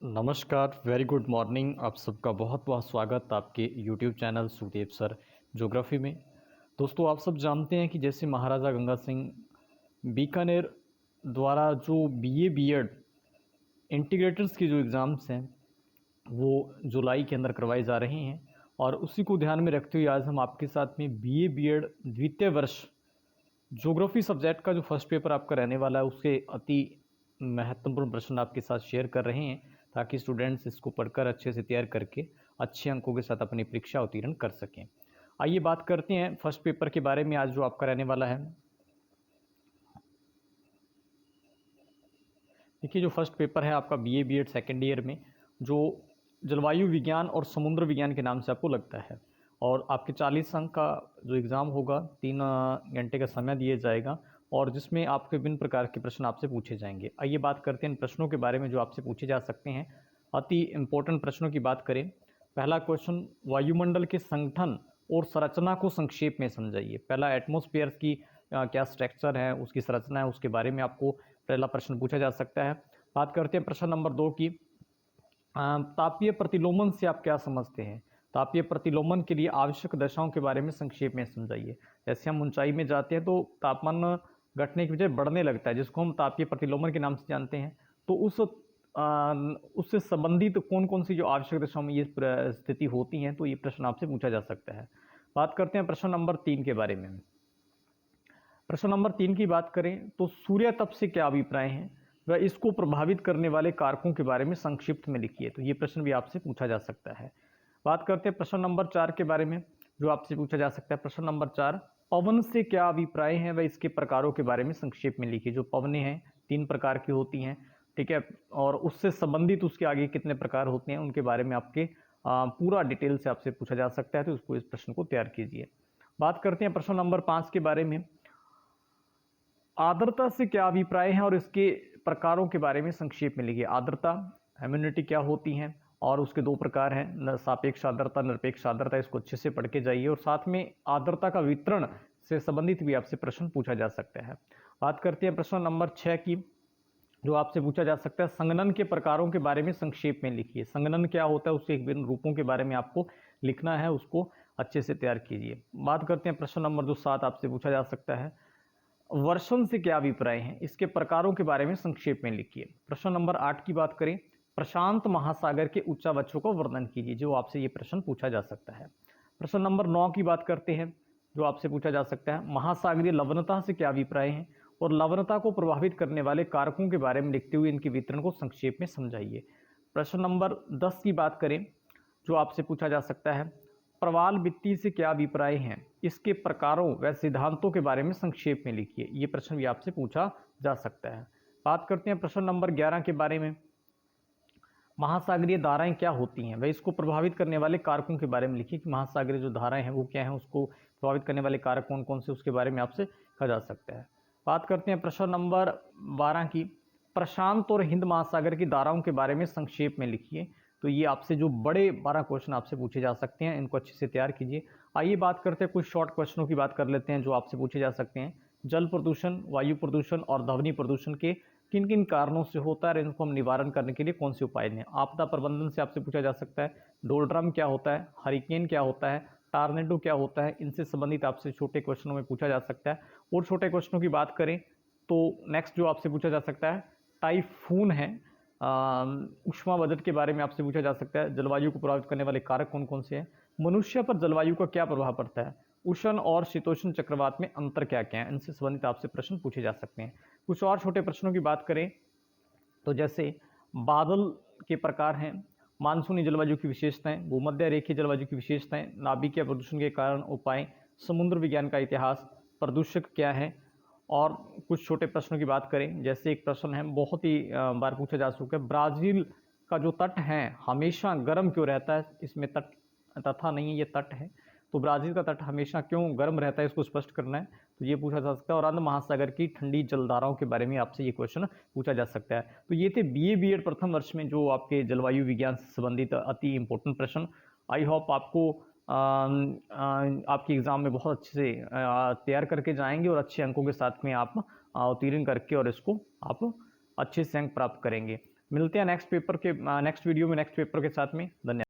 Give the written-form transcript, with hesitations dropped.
नमस्कार, very good morning. आप सबका बहुत बहुत स्वागत आपके YouTube channel Sudev sir geography में। दोस्तों, आप सब जानते हैं कि जैसे महाराजा गंगा सिंह बीकानेर द्वारा जो बीए बीएड इंटीग्रेटर्स की जो एग्ज़ाम्स हैं वो जुलाई के अंदर करवाए जा रहे हैं, और उसी को ध्यान में रखते हुए आज हम आपके साथ में बीए बीएड द्वितीय वर्ष ज्योग्राफी सब्जेक्ट का जो फर्स्ट पेपर आपका रहने वाला है उसके अति महत्वपूर्ण प्रश्न आपके साथ शेयर कर रहे हैं, ताकि स्टूडेंट्स इसको पढ़कर अच्छे से तैयार करके अच्छे अंकों के साथ अपनी परीक्षा उत्तीर्ण कर सकें। आइए बात करते हैं फर्स्ट पेपर के बारे में आज जो आपका रहने वाला है। देखिए, जो फर्स्ट पेपर है आपका बीए बीएड सेकेंड ईयर में, जो जलवायु विज्ञान और समुद्र विज्ञान के नाम से आपको लगता है, और आपके 40 अंक का जो एग्ज़ाम होगा 3 घंटे का समय दिया जाएगा, और जिसमें आपके विभिन्न प्रकार के प्रश्न आपसे पूछे जाएंगे। आइए बात करते हैं इन प्रश्नों के बारे में जो आपसे पूछे जा सकते हैं। अति इम्पोर्टेंट प्रश्नों की बात करें, पहला क्वेश्चन, वायुमंडल के संगठन और संरचना को संक्षेप में समझाइए। पहला, एटमॉस्फेयर की क्या स्ट्रक्चर है, उसकी संरचना है, उसके बारे में आपको पहला प्रश्न पूछा जा सकता है। बात करते हैं प्रश्न नंबर 2 की, तापीय प्रतिलोमन से आप क्या समझते हैं। तापीय प्रतिलोमन के लिए आवश्यक दशाओं के बारे में संक्षेप में समझाइए। जैसे हम ऊंचाई में जाते हैं तो तापमान घटने की बजाय बढ़ने लगता है, जिसको हम तापीय प्रतिलोमन के नाम से जानते हैं। तो उससे संबंधित कौन कौन सी जो आवश्यक दशाओं में ये स्थिति होती हैं, तो ये प्रश्न आपसे पूछा जा सकता है। बात करते हैं प्रश्न नंबर 3 के बारे में। प्रश्न नंबर 3 की बात करें तो सूर्य तप से क्या अभिप्राय हैं, वह इसको प्रभावित करने वाले कारकों के बारे में संक्षिप्त में लिखिए। तो ये प्रश्न भी आपसे पूछा जा सकता है। बात करते हैं प्रश्न नंबर 4 के बारे में, जो आपसे पूछा जा सकता है। प्रश्न नंबर 4, पवन से क्या अभिप्राय हैं, वह इसके प्रकारों के बारे में संक्षेप में लिखिए। जो पवनें हैं 3 प्रकार की होती हैं, ठीक है, और उससे संबंधित उसके आगे कितने प्रकार होते हैं उनके बारे में आपके पूरा डिटेल से आपसे पूछा जा सकता है। तो उसको, इस प्रश्न को तैयार कीजिए। बात करते हैं प्रश्न नंबर 5 के बारे में, आर्द्रता से क्या अभिप्राय है और इसके प्रकारों के बारे में संक्षेप में लिखिए। आर्द्रता, ह्यूमिडिटी क्या होती हैं, और उसके 2 प्रकार हैं, सापेक्ष आर्द्रता, निरपेक्ष आर्द्रता। इसको अच्छे से पढ़ के जाइए, और साथ में आर्द्रता का वितरण से संबंधित भी आपसे प्रश्न पूछा जा सकता है। बात करते हैं प्रश्न नंबर 6 की, जो आपसे पूछा जा सकता है, संघनन के प्रकारों के बारे में संक्षेप में लिखिए। संघनन क्या होता है, उसके विभिन्न रूपों के बारे में आपको लिखना है, उसको अच्छे से तैयार कीजिए। बात करते हैं प्रश्न नंबर जो 7 आपसे पूछा जा सकता है, वर्षण से क्या अभिप्राय हैं, इसके प्रकारों के बारे में संक्षेप में लिखिए। प्रश्न नंबर 8 की बात करें, प्रशांत महासागर के उच्चावचों का वर्णन कीजिए। जो आपसे ये प्रश्न पूछा जा सकता है। प्रश्न नंबर 9 की बात करते हैं, जो आपसे पूछा जा सकता है, महासागरीय लवणता से क्या अभिप्राय हैं, और लवणता को प्रभावित करने वाले कारकों के बारे में लिखते हुए इनके वितरण को संक्षेप में समझाइए। प्रश्न नंबर 10 की बात करें, जो आपसे पूछा जा सकता है, प्रवाल भित्ति से क्या अभिप्राय हैं, इसके प्रकारों व सिद्धांतों के बारे में संक्षेप में लिखिए। ये प्रश्न भी आपसे पूछा जा सकता है। बात करते हैं प्रश्न नंबर 11 के बारे में, महासागरीय धाराएं क्या होती हैं, वह इसको प्रभावित करने वाले कारकों के बारे में लिखिए कि महासागरीय जो धाराएं हैं वो क्या हैं, उसको प्रभावित करने वाले कारक कौन कौन से, उसके बारे में आपसे कहा जा सकता है। बात करते हैं प्रश्न नंबर 12 की, प्रशांत और हिंद महासागर की धाराओं के बारे में संक्षेप में लिखिए। तो ये आपसे जो बड़े 12 क्वेश्चन आपसे पूछे जा सकते हैं, इनको अच्छे से तैयार कीजिए। आइए बात करते हैं कुछ शॉर्ट क्वेश्चनों की बात कर लेते हैं जो आपसे पूछे जा सकते हैं। जल प्रदूषण, वायु प्रदूषण और ध्वनि प्रदूषण के किन किन कारणों से होता है, इनको हम निवारण करने के लिए कौन से उपाय लें। आपदा प्रबंधन से आपसे पूछा जा सकता है, डोलड्रम क्या होता है, हरिकेन क्या होता है, टार्नेडो क्या होता है, इनसे संबंधित आपसे छोटे क्वेश्चनों में पूछा जा सकता है। और छोटे क्वेश्चनों की बात करें तो नेक्स्ट जो आपसे पूछा जा सकता है, टाइफून है, ऊष्मा बजट के बारे में आपसे पूछा जा सकता है, जलवायु को प्रभावित करने वाले कारक कौन कौन से हैं, मनुष्य पर जलवायु का क्या प्रभाव पड़ता है, उष्ण और शीतोष्ण चक्रवात में अंतर क्या क्या है, इनसे संबंधित आपसे प्रश्न पूछे जा सकते हैं। कुछ और छोटे प्रश्नों की बात करें तो जैसे बादल के प्रकार हैं, मानसूनी जलवायु की विशेषताएं, भूमध्य रेखीय जलवायु की विशेषताएं, नाभिकीय प्रदूषण के कारण उपाय, समुद्र विज्ञान का इतिहास, प्रदूषक क्या है। और कुछ छोटे प्रश्नों की बात करें, जैसे एक प्रश्न है बहुत ही बार पूछा जा चुका है, ब्राज़ील का जो तट है हमेशा गर्म क्यों रहता है, इसमें तट तथा नहीं है, ये तट है। तो ब्राज़ील का तट हमेशा क्यों गर्म रहता है, इसको स्पष्ट करना है, तो ये पूछा जा सकता है। और अंध महासागर की ठंडी जलधाराओं के बारे में आपसे ये क्वेश्चन पूछा जा सकता है। तो ये थे बीए बीएड प्रथम वर्ष में जो आपके जलवायु विज्ञान से संबंधित अति इंपॉर्टेंट प्रश्न। आई होप आपको आपकी एग्ज़ाम में बहुत अच्छे से तैयार करके जाएंगे, और अच्छे अंकों के साथ में आप उत्तीर्ण करके और इसको आप अच्छे से अंक प्राप्त करेंगे। मिलते हैं नेक्स्ट वीडियो में नेक्स्ट पेपर के साथ में। धन्यवाद।